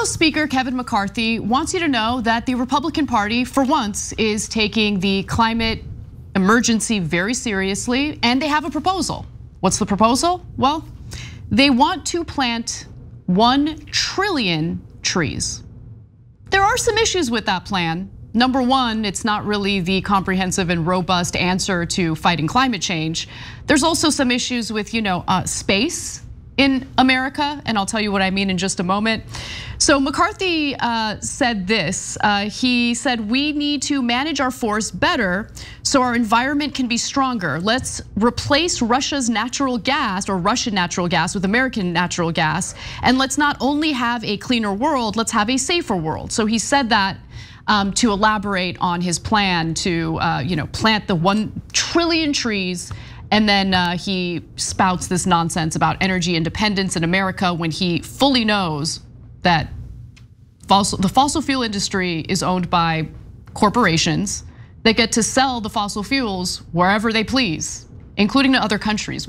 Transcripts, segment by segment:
House Speaker Kevin McCarthy wants you to know that the Republican Party, for once, is taking the climate emergency very seriously, and they have a proposal. What's the proposal? Well, they want to plant 1 trillion trees. There are some issues with that plan. Number one, it's not really the comprehensive and robust answer to fighting climate change. There's also some issues with, space in America, and I'll tell you what I mean in just a moment. So McCarthy said this. He said, we need to manage our forests better so our environment can be stronger. Let's replace Russia's natural gas or Russian natural gas with American natural gas. And let's not only have a cleaner world, let's have a safer world. So he said that to elaborate on his plan to plant the 1 trillion trees. And then he spouts this nonsense about energy independence in America when he fully knows that the fossil fuel industry is owned by corporations that get to sell the fossil fuels wherever they please, including to other countries.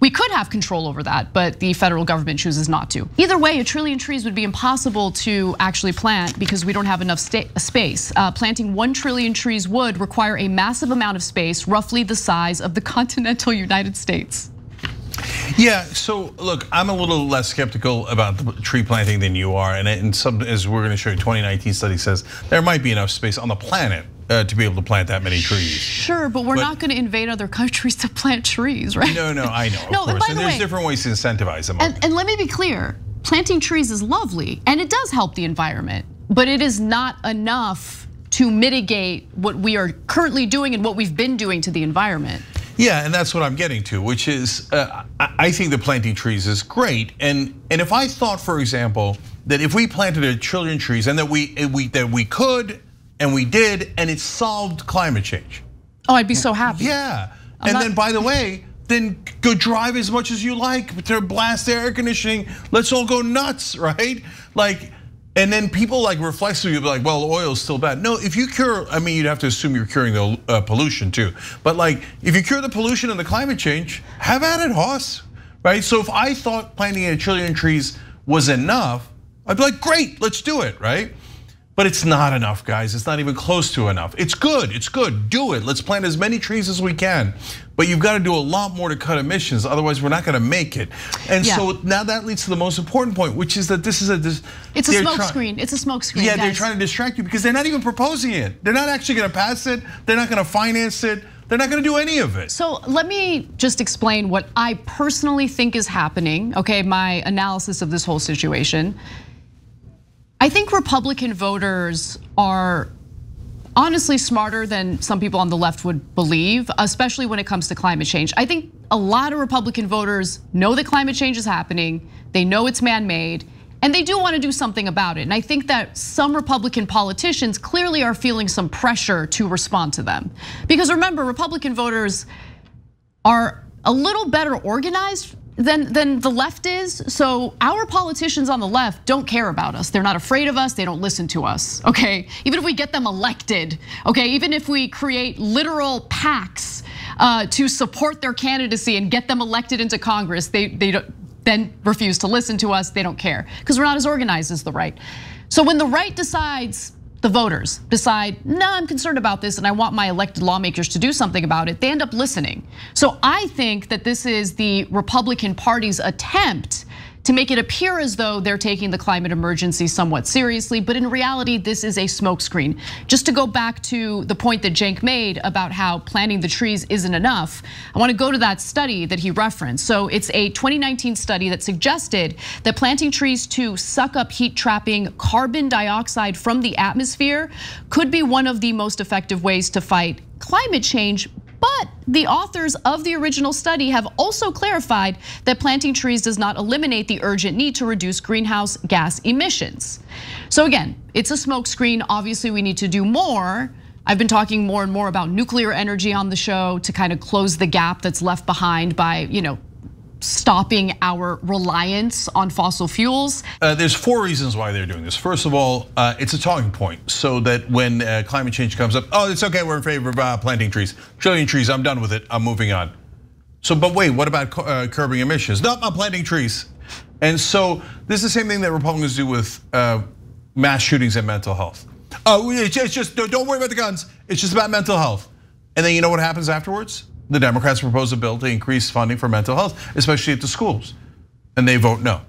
We could have control over that, but the federal government chooses not to. Either way, 1 trillion trees would be impossible to actually plant because we don't have enough space. Planting 1 trillion trees would require a massive amount of space, roughly the size of the continental United States. Yeah, so look, I'm a little less skeptical about the tree planting than you are, and as we're gonna show you, 2019 study says there might be enough space on the planet to be able to plant that many trees. Sure, but we're not gonna invade other countries to plant trees, right? No, I know, of course, and there's different ways to incentivize them. And let me be clear, planting trees is lovely, and it does help the environment, but it is not enough to mitigate what we are currently doing and what we've been doing to the environment. Yeah, and that's what I'm getting to, which is I think that planting trees is great, and if I thought, for example, that if we planted 1 trillion trees and that we could and we did, and it solved climate change. Oh, I'd be so happy. Yeah, and then by the way, then go drive as much as you like, to blast air conditioning. Let's all go nuts, right? And then people reflexively be like, well, oil's still bad. No, if you cure, I mean, you'd have to assume you're curing the pollution too. But if you cure the pollution and the climate change, have at it, Hoss, right? So if I thought planting 1 trillion trees was enough, I'd be like, great, let's do it, right? But it's not enough, guys. It's not even close to enough. It's good, do it. Let's plant as many trees as we can. But you've got to do a lot more to cut emissions, otherwise we're not gonna make it. And so now that leads to the most important point, which is that this is it's a smoke screen. It's a smoke screen. Yeah, guys. They're trying to distract you because they're not even proposing it. They're not actually gonna pass it. They're not gonna finance it. They're not gonna do any of it. So let me just explain what I personally think is happening, okay? My analysis of this whole situation. I think Republican voters are honestly smarter than some people on the left would believe, especially when it comes to climate change. I think a lot of Republican voters know that climate change is happening, they know it's man-made, and they do want to do something about it. And I think that some Republican politicians clearly are feeling some pressure to respond to them. Because remember, Republican voters are a little better organized than the left is. So our politicians on the left don't care about us. They're not afraid of us, they don't listen to us, okay? Even if we get them elected, okay? Even if we create literal PACs to support their candidacy and get them elected into Congress, they don't then refuse to listen to us, they don't care. Because we're not as organized as the right. So when the right decides, the voters decide, no, I'm concerned about this and I want my elected lawmakers to do something about it, they end up listening. So I think that this is the Republican Party's attempt to make it appear as though they're taking the climate emergency somewhat seriously, but in reality, this is a smokescreen. Just to go back to the point that Cenk made about how planting the trees isn't enough, I want to go to that study that he referenced. So it's a 2019 study that suggested that planting trees to suck up heat trapping carbon dioxide from the atmosphere could be one of the most effective ways to fight climate change. But the authors of the original study have also clarified that planting trees does not eliminate the urgent need to reduce greenhouse gas emissions. So again, it's a smokescreen. Obviously, we need to do more. I've been talking more and more about nuclear energy on the show to kind of close the gap that's left behind by, stopping our reliance on fossil fuels. There's 4 reasons why they're doing this. First of all, it's a talking point so that when climate change comes up, oh, it's okay, we're in favor of planting trees. Trillion trees, I'm done with it, I'm moving on. So, but wait, what about curbing emissions? No, I'm planting trees. And so this is the same thing that Republicans do with mass shootings and mental health. Oh, it's just, don't worry about the guns. It's just about mental health. And then you know what happens afterwards? The Democrats propose a bill to increase funding for mental health, especially at the schools. And they vote no.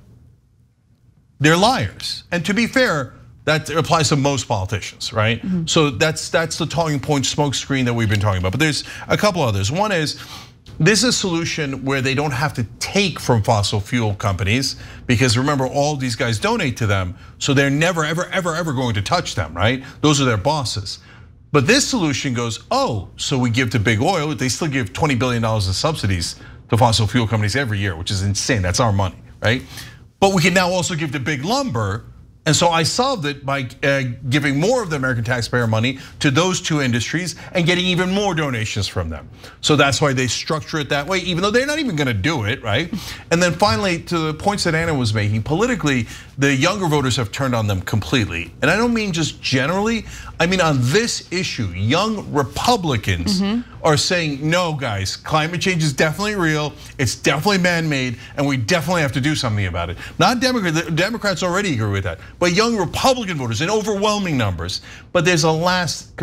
They're liars. And to be fair, that applies to most politicians, right? So that's the talking point smokescreen that we've been talking about. But there's a couple others. One is, this is a solution where they don't have to take from fossil fuel companies, because remember, all these guys donate to them, so they're never, ever, ever, ever going to touch them, right? Those are their bosses. But this solution goes, oh, so we give to big oil, they still give $20 billion in subsidies to fossil fuel companies every year, which is insane, that's our money, right? But we can now also give to big lumber. And so I solved it by giving more of the American taxpayer money to those two industries and getting even more donations from them. So that's why they structure it that way, even though they're not even gonna do it, right? And then finally, to the points that Anna was making, politically, the younger voters have turned on them completely. And I don't mean just generally, I mean on this issue, young Republicans are saying, no guys, climate change is definitely real, it's definitely man-made, and we definitely have to do something about it. Not Democrats, Democrats already agree with that, but young Republican voters in overwhelming numbers. But there's a last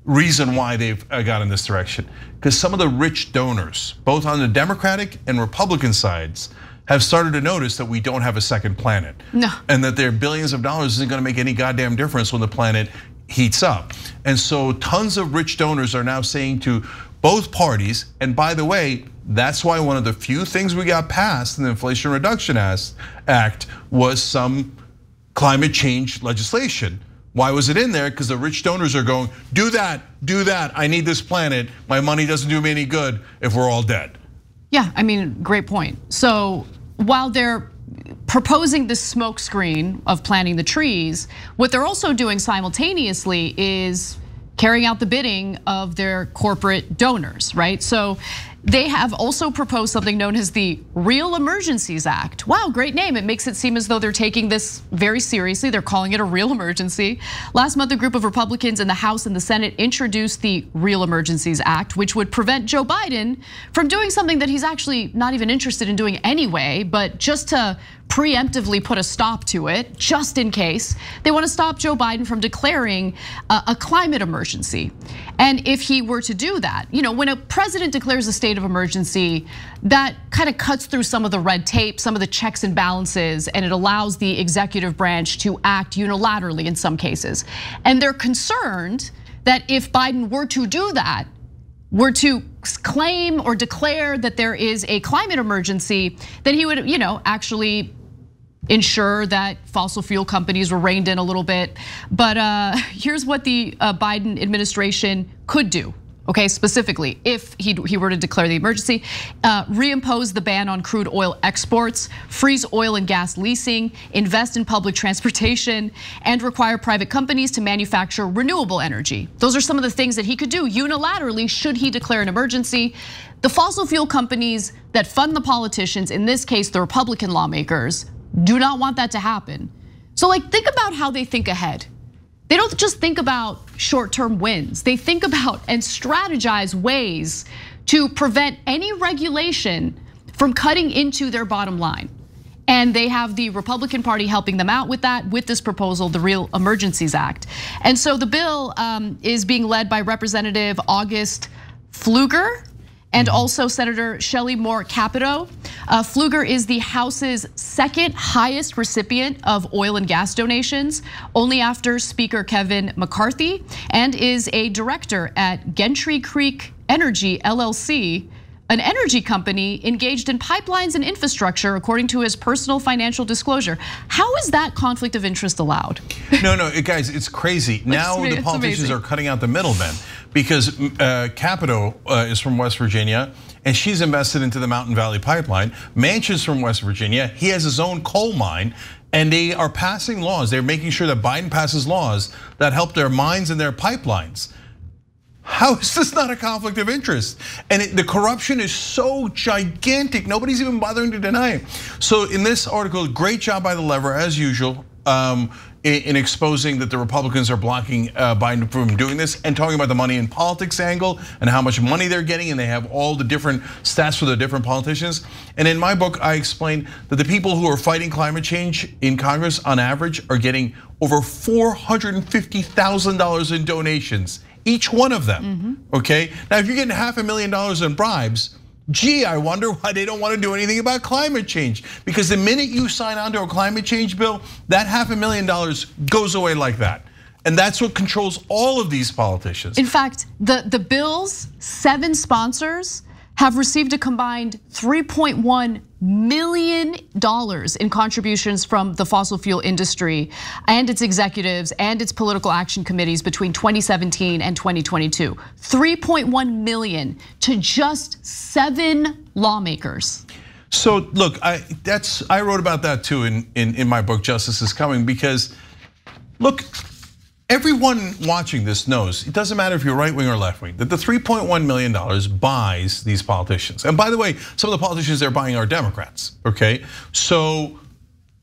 reason why they've gone in this direction. Because some of the rich donors, both on the Democratic and Republican sides, have started to notice that we don't have a second planet. No. And that their billions of dollars isn't gonna make any goddamn difference when the planet heats up. And so tons of rich donors are now saying to both parties, and by the way, that's why one of the few things we got passed in the Inflation Reduction Act was some climate change legislation. Why was it in there? Because the rich donors are going, do that, I need this planet. My money doesn't do me any good if we're all dead. Yeah, I mean, great point. So while they're proposing this smokescreen of planting the trees, what they're also doing simultaneously is carrying out the bidding of their corporate donors, right? So they have also proposed something known as the Real Emergencies Act. Wow, great name. It makes it seem as though they're taking this very seriously. They're calling it a real emergency. Last month, a group of Republicans in the House and the Senate introduced the Real Emergencies Act, which would prevent Joe Biden from doing something that he's actually not even interested in doing anyway, but just to preemptively put a stop to it, just in case. They want to stop Joe Biden from declaring a climate emergency. And if he were to do that, when a president declares a state of emergency, that kind of cuts through some of the red tape, some of the checks and balances, and it allows the executive branch to act unilaterally in some cases. And they're concerned that if Biden were to do that, were to claim or declare that there is a climate emergency, then he would, actually ensure that fossil fuel companies were reined in a little bit. But here's what the Biden administration could do. Okay, specifically, if he were to declare the emergency, reimpose the ban on crude oil exports, freeze oil and gas leasing, invest in public transportation, and require private companies to manufacture renewable energy. Those are some of the things that he could do unilaterally should he declare an emergency. The fossil fuel companies that fund the politicians, in this case, the Republican lawmakers, do not want that to happen. So think about how they think ahead. They don't just think about short-term wins. They think about and strategize ways to prevent any regulation from cutting into their bottom line. And they have the Republican Party helping them out with that, with this proposal, the Real Emergencies Act. And so the bill is being led by Representative August Pfluger and also Senator Shelley Moore Capito. Pfluger is the House's second highest recipient of oil and gas donations, only after Speaker Kevin McCarthy, and is a director at Gentry Creek Energy LLC, an energy company engaged in pipelines and infrastructure, according to his personal financial disclosure. How is that conflict of interest allowed? No, guys, it's crazy. Now the politicians are cutting out the middlemen, because Capito is from West Virginia, and she's invested into the Mountain Valley Pipeline. Manchin's from West Virginia, he has his own coal mine, and they are passing laws. They're making sure that Biden passes laws that help their mines and their pipelines. How is this not a conflict of interest? And the corruption is so gigantic, nobody's even bothering to deny it. So in this article, great job by The Lever, as usual. in exposing that the Republicans are blocking Biden from doing this, and talking about the money in politics angle and how much money they're getting, and they have all the different stats for the different politicians. And in my book, I explain that the people who are fighting climate change in Congress on average are getting over $450,000 in donations, each one of them, okay? Now, if you're getting $500,000 in bribes, gee, I wonder why they don't want to do anything about climate change. Because the minute you sign on to a climate change bill, that $500,000 goes away like that. And that's what controls all of these politicians. In fact, the bill's 7 sponsors have received a combined $3.1 million in contributions from the fossil fuel industry and its executives and its political action committees between 2017 and 2022. $3.1 million to just 7 lawmakers. So look, I wrote about that too in my book, Justice is Coming, because look, everyone watching this knows, it doesn't matter if you're right wing or left wing, that the $3.1 million buys these politicians. And by the way, some of the politicians they're buying are Democrats, okay? So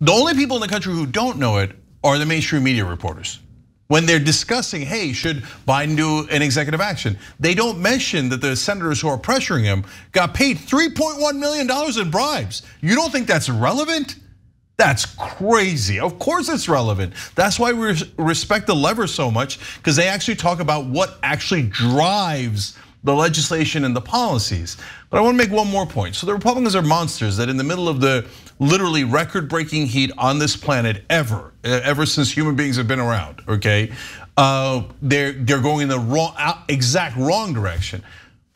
the only people in the country who don't know it are the mainstream media reporters. When they're discussing, hey, should Biden do an executive action? They don't mention that the senators who are pressuring him got paid $3.1 million in bribes. You don't think that's relevant? That's crazy. Of course it's relevant. That's why we respect the lever so much, because they actually talk about what actually drives the legislation and the policies. But I want to make one more point. So the Republicans are monsters that in the middle of the literally record-breaking heat on this planet ever since human beings have been around, okay? They're going in the exact wrong direction.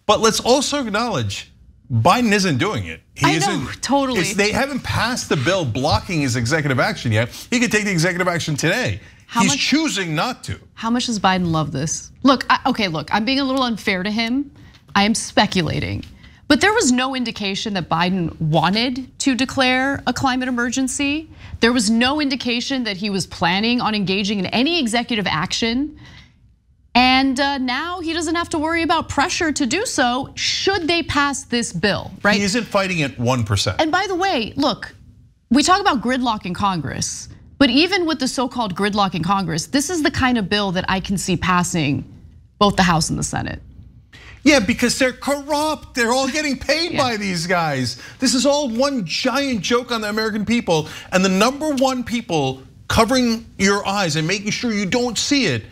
But let's also acknowledge Biden isn't doing it. I know, totally. They haven't passed the bill blocking his executive action yet. He could take the executive action today. He's choosing not to. How much does Biden love this? Look, I'm being a little unfair to him. I am speculating. But there was no indication that Biden wanted to declare a climate emergency. There was no indication that he was planning on engaging in any executive action. And now he doesn't have to worry about pressure to do so should they pass this bill, right? He isn't fighting it 1%. And by the way, look, we talk about gridlock in Congress, but even with the so-called gridlock in Congress, this is the kind of bill that I can see passing both the House and the Senate. Yeah, because they're corrupt. They're all getting paid by these guys. This is all one giant joke on the American people. And the #1 people covering your eyes and making sure you don't see it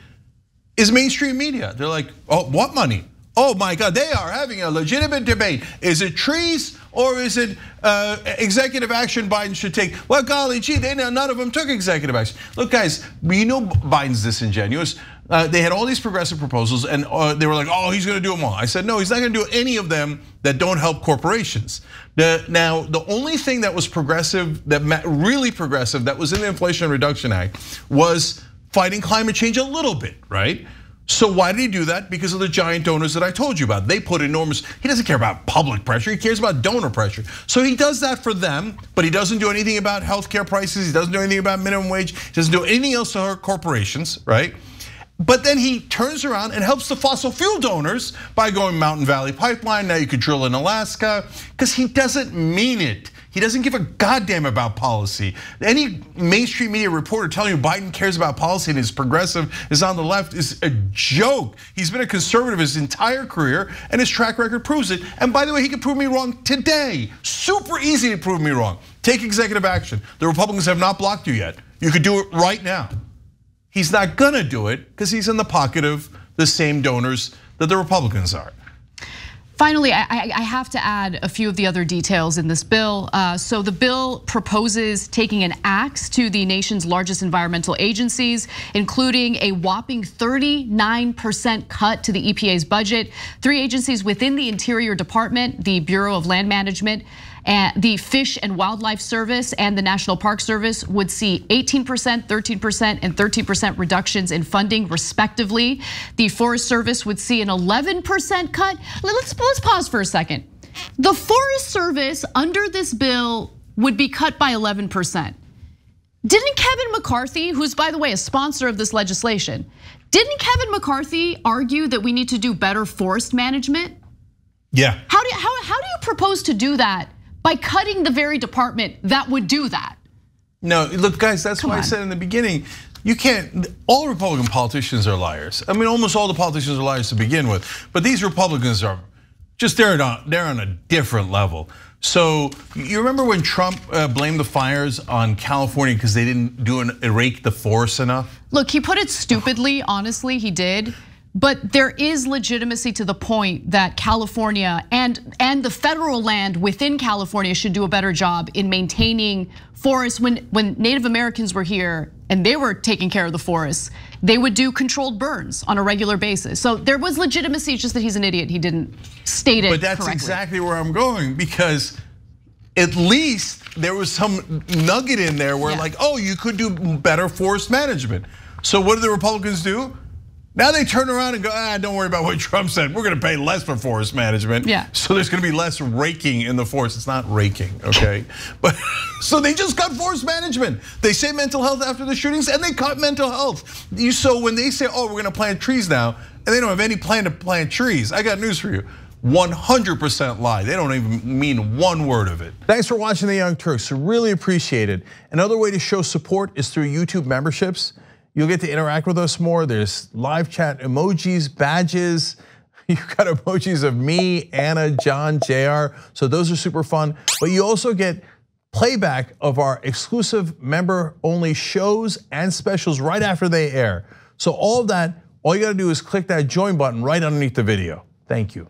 is mainstream media. They're like, oh, what money? Oh my God, they are having a legitimate debate. Is it trees or is it executive action Biden should take? Well, golly gee, none of them took executive action. Look guys, you know Biden's disingenuous. They had all these progressive proposals and they were like, oh, he's gonna do them all. I said, no, he's not gonna do any of them that don't help corporations. Now, the only thing that was progressive, really progressive, that was in the Inflation Reduction Act was fighting climate change a little bit, right? So why did he do that? Because of the giant donors that I told you about. They put enormous, he doesn't care about public pressure, he cares about donor pressure. So he does that for them, but he doesn't do anything about healthcare prices, he doesn't do anything about minimum wage, he doesn't do anything else to hurt corporations, right? But then he turns around and helps the fossil fuel donors by going Mountain Valley Pipeline, now you could drill in Alaska, because he doesn't mean it. He doesn't give a goddamn about policy. Any mainstream media reporter telling you Biden cares about policy and is progressive, is on the left, is a joke. He's been a conservative his entire career and his track record proves it. And by the way, he can prove me wrong today. Super easy to prove me wrong. Take executive action. The Republicans have not blocked you yet. You could do it right now. He's not gonna do it because he's in the pocket of the same donors that the Republicans are. Finally, I have to add a few of the other details in this bill. So the bill proposes taking an axe to the nation's largest environmental agencies, including a whopping 39% cut to the EPA's budget. 3 agencies within the Interior Department, the Bureau of Land Management, and the Fish and Wildlife Service and the National Park Service would see 18%, 13%, and 13% reductions in funding respectively. The Forest Service would see an 11% cut. Let's pause for a second. The Forest Service under this bill would be cut by 11%. Didn't Kevin McCarthy, who's by the way a sponsor of this legislation, didn't Kevin McCarthy argue that we need to do better forest management? Yeah. How do you propose to do that by cutting the very department that would do that? No, look, guys, that's why I said in the beginning, you can't, all Republican politicians are liars. I mean, almost all the politicians are liars to begin with, but these Republicans are just, they're on a different level. So you remember when Trump blamed the fires on California because they didn't rake the forest enough? Look, he put it stupidly, honestly, he did. But there is legitimacy to the point that California and the federal land within California should do a better job in maintaining forests. When Native Americans were here and they were taking care of the forests, they would do controlled burns on a regular basis. So there was legitimacy, it's just that he's an idiot. He didn't state it correctly. But that's exactly where I'm going, because at least there was some nugget in there where like, oh, you could do better forest management. So what do the Republicans do? Now they turn around and go, don't worry about what Trump said. We're gonna pay less for forest management. Yeah. So there's gonna be less raking in the forest. It's not raking, okay? But so they just cut forest management. They say mental health after the shootings, and they cut mental health. So when they say, oh, we're gonna plant trees now, and they don't have any plan to plant trees, I got news for you. 100% lie. They don't even mean one word of it. Thanks for watching The Young Turks. Really appreciate it. Another way to show support is through YouTube memberships. You'll get to interact with us more. There's live chat emojis, badges. You've got emojis of me, Anna, John, JR. So those are super fun. But you also get playback of our exclusive member-only shows and specials right after they air. So all of that, all you gotta do is click that join button right underneath the video. Thank you.